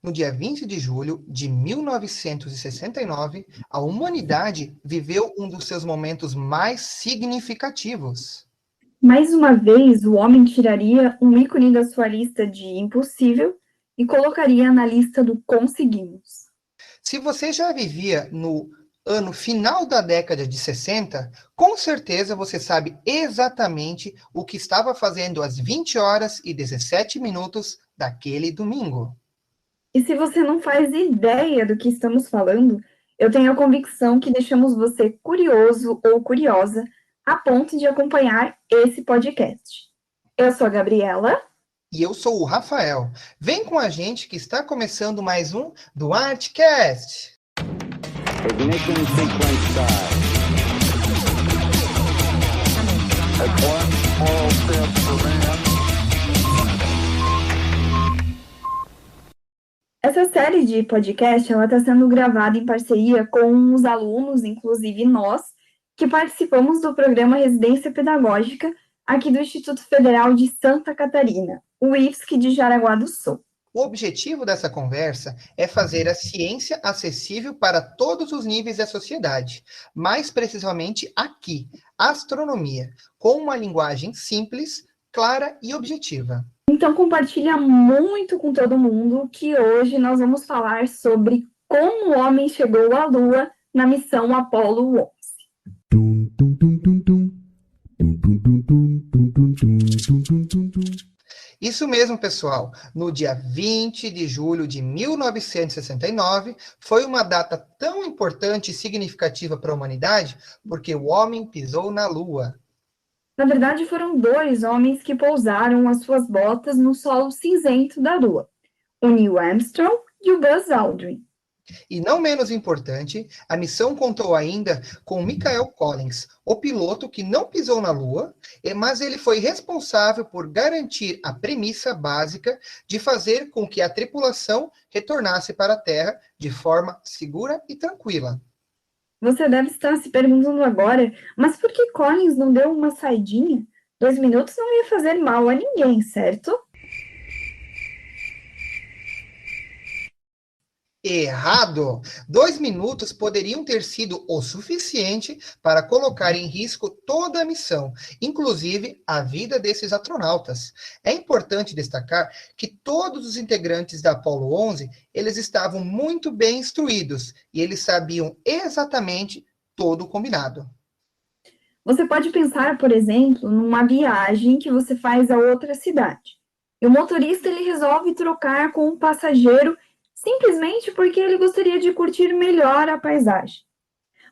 No dia 20 de julho de 1969, a humanidade viveu um dos seus momentos mais significativos. Mais uma vez, o homem tiraria um ícone da sua lista de impossível e colocaria na lista do conseguimos. Se você já vivia no ano final da década de 60, com certeza você sabe exatamente o que estava fazendo às 20 horas e 17 minutos daquele domingo. E se você não faz ideia do que estamos falando, eu tenho a convicção que deixamos você curioso ou curiosa a ponto de acompanhar esse podcast. Eu sou a Gabriela. E eu sou o Rafael. Vem com a gente que está começando mais um do Artcast. Ignition sequence start. That's one small step for man. Essa série de podcast ela está sendo gravada em parceria com os alunos, inclusive nós, que participamos do programa Residência Pedagógica aqui do Instituto Federal de Santa Catarina, o IFSC de Jaraguá do Sul. O objetivo dessa conversa é fazer a ciência acessível para todos os níveis da sociedade, mais precisamente aqui, a astronomia, com uma linguagem simples, clara e objetiva. Então compartilha muito com todo mundo que hoje nós vamos falar sobre como o homem chegou à Lua na missão Apollo 11. Isso mesmo, pessoal. No dia 20 de julho de 1969, foi uma data tão importante e significativa para a humanidade, porque o homem pisou na Lua. Na verdade, foram dois homens que pousaram as suas botas no solo cinzento da Lua, o Neil Armstrong e o Buzz Aldrin. E não menos importante, a missão contou ainda com Michael Collins, o piloto que não pisou na Lua, mas ele foi responsável por garantir a premissa básica de fazer com que a tripulação retornasse para a Terra de forma segura e tranquila. Você deve estar se perguntando agora, mas por que Collins não deu uma saidinha? 2 minutos não ia fazer mal a ninguém, certo? Errado! 2 minutos poderiam ter sido o suficiente para colocar em risco toda a missão, inclusive a vida desses astronautas. É importante destacar que todos os integrantes da Apollo 11, eles estavam muito bem instruídos e eles sabiam exatamente todo o combinado. Você pode pensar, por exemplo, numa viagem que você faz a outra cidade. E o motorista ele resolve trocar com um passageiro simplesmente porque ele gostaria de curtir melhor a paisagem.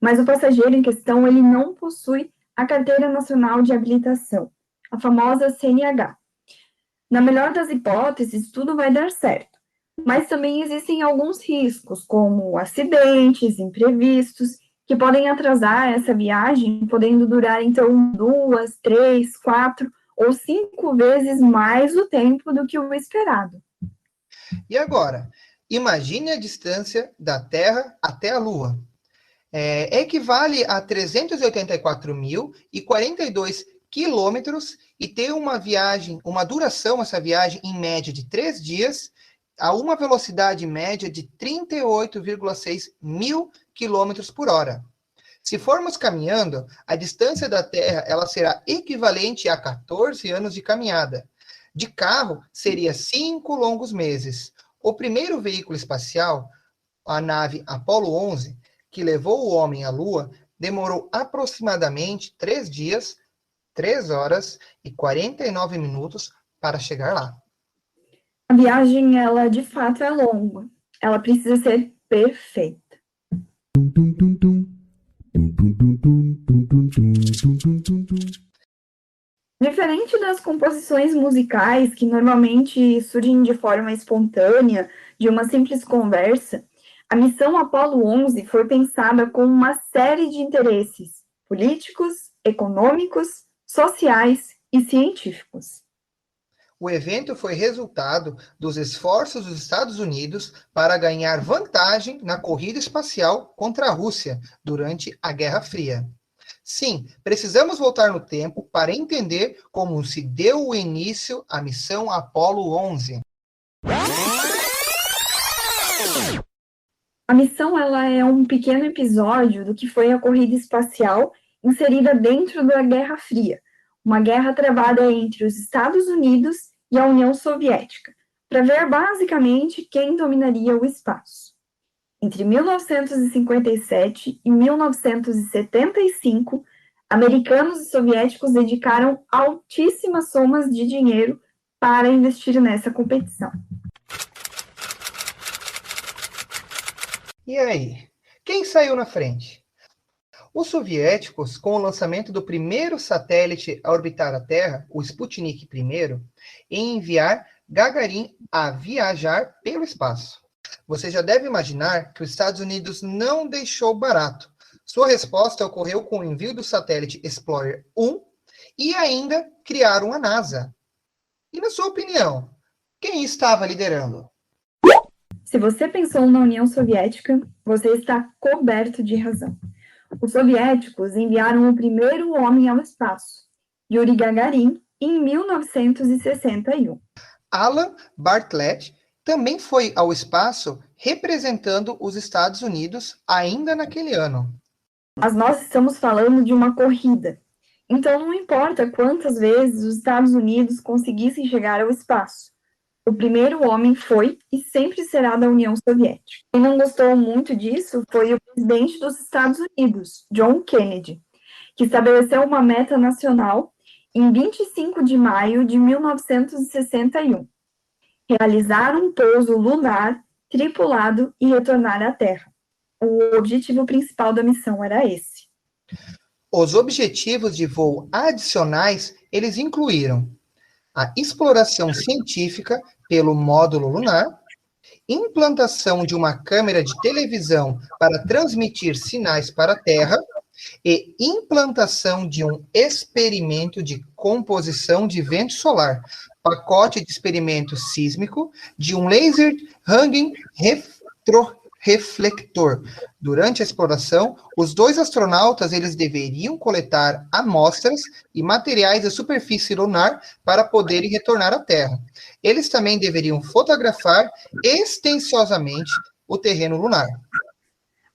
Mas o passageiro em questão, ele não possui a Carteira Nacional de Habilitação, a famosa CNH. Na melhor das hipóteses, tudo vai dar certo. Mas também existem alguns riscos, como acidentes, imprevistos, que podem atrasar essa viagem, podendo durar, então, 2, 3, 4 ou 5 vezes mais o tempo do que o esperado. E agora, imagine a distância da Terra até a Lua. Equivale a 384.042 quilômetros e tem uma duração, essa viagem, em média de 3 dias, a uma velocidade média de 38,6 mil quilômetros por hora. Se formos caminhando, a distância da Terra ela será equivalente a 14 anos de caminhada. De carro, seria 5 longos meses. O primeiro veículo espacial, a nave Apollo 11, que levou o homem à Lua, demorou aproximadamente 3 dias, 3 horas e 49 minutos para chegar lá. A viagem, ela de fato é longa. Ela precisa ser perfeita. Diferente das composições musicais que normalmente surgem de forma espontânea, de uma simples conversa, a missão Apollo 11 foi pensada com uma série de interesses políticos, econômicos, sociais e científicos. O evento foi resultado dos esforços dos Estados Unidos para ganhar vantagem na corrida espacial contra a Rússia durante a Guerra Fria. Sim, precisamos voltar no tempo para entender como se deu o início à missão Apollo 11. A missão ela é um pequeno episódio do que foi a corrida espacial inserida dentro da Guerra Fria, uma guerra travada entre os Estados Unidos e a União Soviética, para ver basicamente quem dominaria o espaço. Entre 1957 e 1975, americanos e soviéticos dedicaram altíssimas somas de dinheiro para investir nessa competição. E aí, quem saiu na frente? Os soviéticos, com o lançamento do primeiro satélite a orbitar a Terra, o Sputnik I, em enviar Gagarin a viajar pelo espaço. Você já deve imaginar que os Estados Unidos não deixou barato. Sua resposta ocorreu com o envio do satélite Explorer 1 e ainda criaram a NASA. E na sua opinião, quem estava liderando? Se você pensou na União Soviética, você está coberto de razão. Os soviéticos enviaram o primeiro homem ao espaço, Yuri Gagarin, em 1961. Alan Bartlett também foi ao espaço representando os Estados Unidos ainda naquele ano. Mas nós estamos falando de uma corrida. Então não importa quantas vezes os Estados Unidos conseguissem chegar ao espaço. O primeiro homem foi e sempre será da União Soviética. Quem não gostou muito disso foi o presidente dos Estados Unidos, John Kennedy, que estabeleceu uma meta nacional em 25 de maio de 1961. Realizar um pouso lunar tripulado e retornar à Terra. O objetivo principal da missão era esse. Os objetivos de voo adicionais, eles incluíram a exploração científica pelo módulo lunar, implantação de uma câmera de televisão para transmitir sinais para a Terra e implantação de um experimento de composição de vento solar, pacote de experimento sísmico de um laser hanging retroreflector. Durante a exploração, os dois astronautas eles deveriam coletar amostras e materiais da superfície lunar para poderem retornar à Terra. Eles também deveriam fotografar extensivamente o terreno lunar.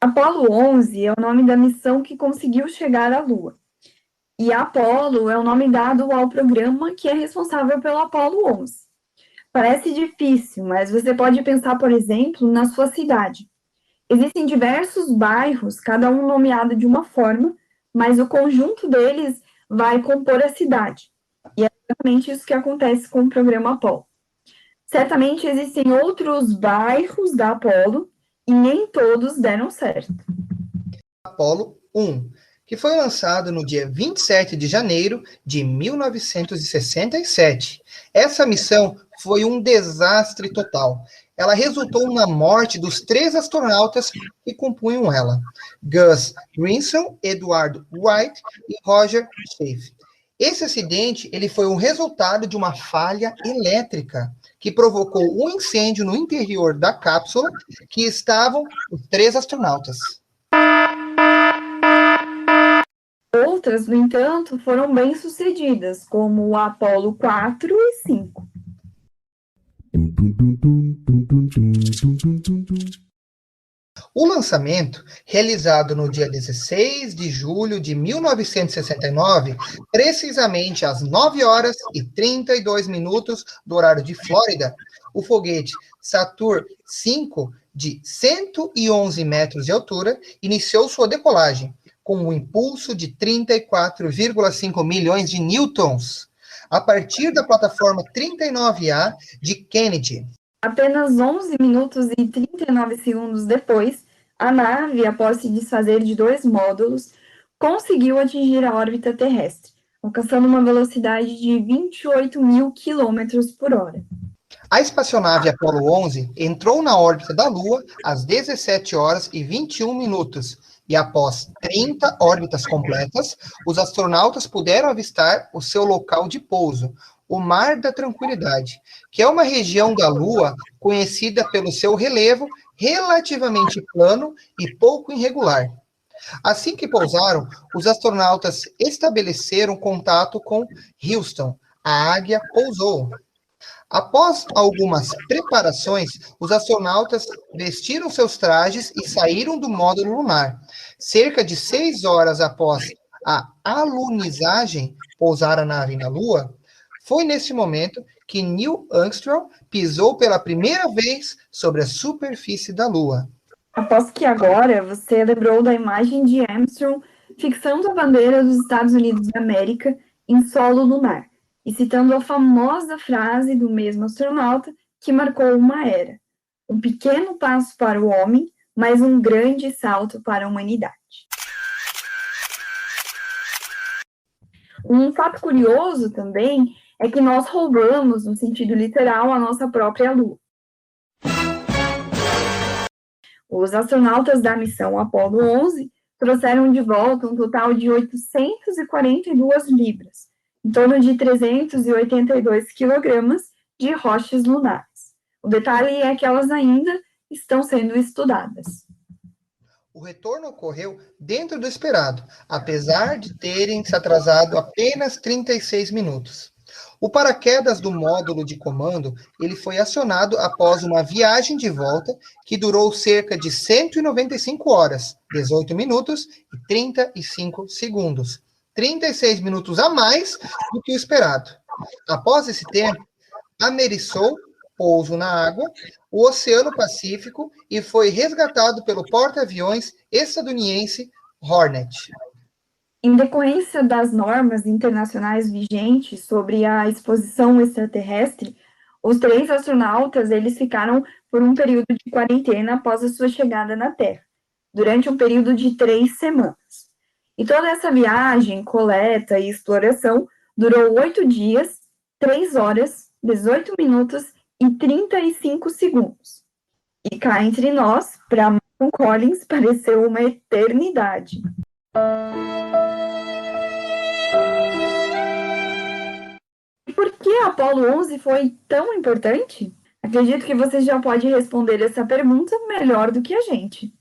Apollo 11 é o nome da missão que conseguiu chegar à Lua. E Apollo é o nome dado ao programa que é responsável pelo Apollo 11. Parece difícil, mas você pode pensar, por exemplo, na sua cidade. Existem diversos bairros, cada um nomeado de uma forma, mas o conjunto deles vai compor a cidade. E é exatamente isso que acontece com o programa Apollo. Certamente existem outros bairros da Apollo e nem todos deram certo. Apollo 1, que foi lançado no dia 27 de janeiro de 1967. Essa missão foi um desastre total. Ela resultou na morte dos 3 astronautas que compunham ela: Gus Grissom, Edward White e Roger Chaffee. Esse acidente ele foi um resultado de uma falha elétrica que provocou um incêndio no interior da cápsula que estavam os 3 astronautas. Outras, no entanto, foram bem-sucedidas, como o Apollo 4 e 5. O lançamento, realizado no dia 16 de julho de 1969, precisamente às 9 horas e 32 minutos do horário de Flórida, o foguete Saturn V, de 111 metros de altura, iniciou sua decolagem, com um impulso de 34,5 milhões de newtons, a partir da plataforma 39A de Kennedy. Apenas 11 minutos e 39 segundos depois, a nave, após se desfazer de 2 módulos, conseguiu atingir a órbita terrestre, alcançando uma velocidade de 28 mil quilômetros por hora. A espaçonave Apollo 11 entrou na órbita da Lua às 17 horas e 21 minutos, e após 30 órbitas completas, os astronautas puderam avistar o seu local de pouso, o Mar da Tranquilidade, que é uma região da Lua conhecida pelo seu relevo relativamente plano e pouco irregular. Assim que pousaram, os astronautas estabeleceram contato com Houston. A Águia pousou. Após algumas preparações, os astronautas vestiram seus trajes e saíram do módulo lunar. Cerca de 6 horas após a alunizagem pousar a nave na Lua, foi nesse momento que Neil Armstrong pisou pela primeira vez sobre a superfície da Lua. Aposto que agora você lembrou da imagem de Armstrong fixando a bandeira dos Estados Unidos da América em solo lunar e citando a famosa frase do mesmo astronauta que marcou uma era: um pequeno passo para o homem, mas um grande salto para a humanidade. Um fato curioso também é que nós roubamos, no sentido literal, a nossa própria Lua. Os astronautas da missão Apollo 11 trouxeram de volta um total de 842 libras, em torno de 382 quilogramas de rochas lunares. O detalhe é que elas ainda estão sendo estudadas. O retorno ocorreu dentro do esperado, apesar de terem se atrasado apenas 36 minutos. O paraquedas do módulo de comando, ele foi acionado após uma viagem de volta que durou cerca de 195 horas, 18 minutos e 35 segundos. 36 minutos a mais do que o esperado. Após esse tempo, ameriçou pouso na água, o Oceano Pacífico e foi resgatado pelo porta-aviões estadunidense Hornet. Em decorrência das normas internacionais vigentes sobre a exposição extraterrestre, os 3 astronautas eles ficaram por um período de quarentena após a sua chegada na Terra, durante um período de 3 semanas. E toda essa viagem, coleta e exploração durou 8 dias, 3 horas, 18 minutos e 35 segundos. E cá entre nós, para Michael Collins, pareceu uma eternidade. E por que a Apollo 11 foi tão importante? Acredito que você já pode responder essa pergunta melhor do que a gente.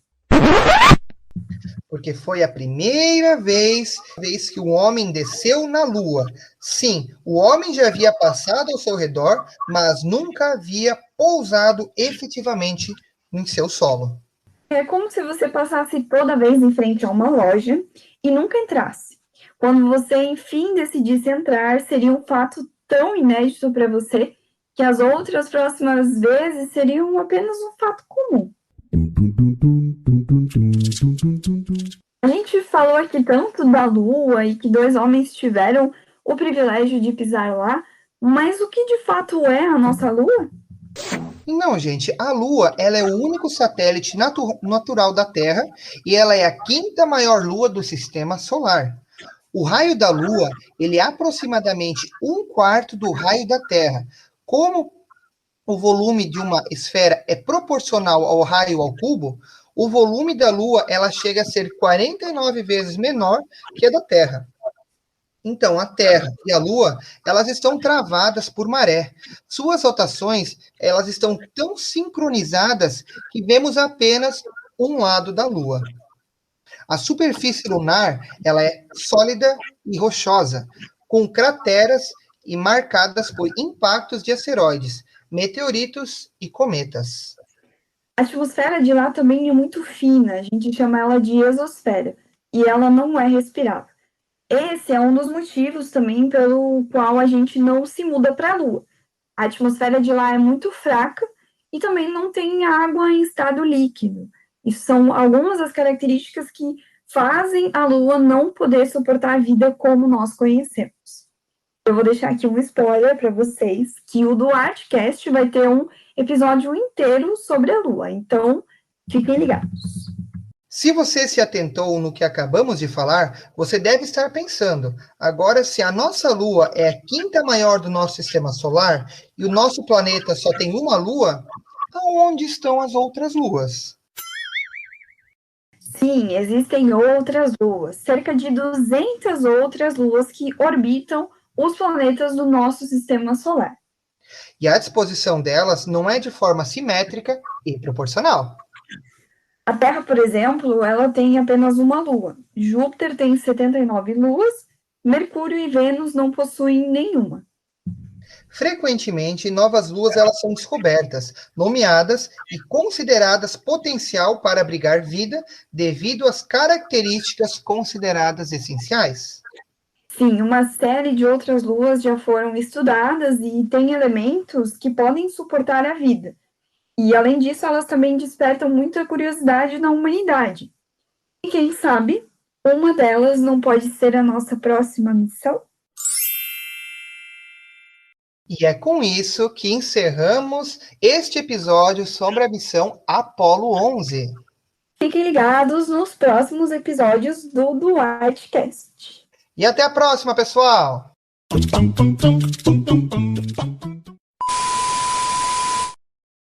Porque foi a primeira vez que o homem desceu na Lua. Sim, o homem já havia passado ao seu redor, mas nunca havia pousado efetivamente em seu solo. É como se você passasse toda vez em frente a uma loja e nunca entrasse. Quando você, enfim, decidisse entrar, seria um fato tão inédito para você que as outras próximas vezes seriam apenas um fato comum. A gente falou aqui tanto da Lua e que 2 homens tiveram o privilégio de pisar lá, mas o que de fato é a nossa Lua? Não, gente, a Lua ela é o único satélite natural da Terra e ela é a 5ª maior lua do sistema solar. O raio da Lua ele é aproximadamente 1/4 do raio da Terra. Como o volume de uma esfera é proporcional ao raio ao cubo, o volume da Lua ela chega a ser 49 vezes menor que a da Terra. Então, a Terra e a Lua, elas estão travadas por maré. Suas rotações, elas estão tão sincronizadas que vemos apenas um lado da Lua. A superfície lunar, ela é sólida e rochosa, com crateras e marcadas por impactos de asteroides, meteoritos e cometas. A atmosfera de lá também é muito fina, a gente chama ela de exosfera, e ela não é respirável. Esse é um dos motivos também pelo qual a gente não se muda para a Lua. A atmosfera de lá é muito fraca e também não tem água em estado líquido. Isso são algumas das características que fazem a Lua não poder suportar a vida como nós conhecemos. Eu vou deixar aqui um spoiler para vocês, que o do Artcast vai ter um episódio inteiro sobre a Lua, então fiquem ligados. Se você se atentou no que acabamos de falar, você deve estar pensando, agora se a nossa Lua é a 5ª maior do nosso sistema solar e o nosso planeta só tem uma Lua, aonde estão as outras luas? Sim, existem outras luas, cerca de 200 outras luas que orbitam os planetas do nosso sistema solar. E a disposição delas não é de forma simétrica e proporcional. A Terra, por exemplo, ela tem apenas uma lua. Júpiter tem 79 luas, Mercúrio e Vênus não possuem nenhuma. Frequentemente, novas luas elas são descobertas, nomeadas e consideradas potencial para abrigar vida devido às características consideradas essenciais. Sim, uma série de outras luas já foram estudadas e têm elementos que podem suportar a vida. E, além disso, elas também despertam muita curiosidade na humanidade. E quem sabe, uma delas não pode ser a nossa próxima missão? E é com isso que encerramos este episódio sobre a missão Apollo 11. Fiquem ligados nos próximos episódios do Duartecast. E até a próxima, pessoal!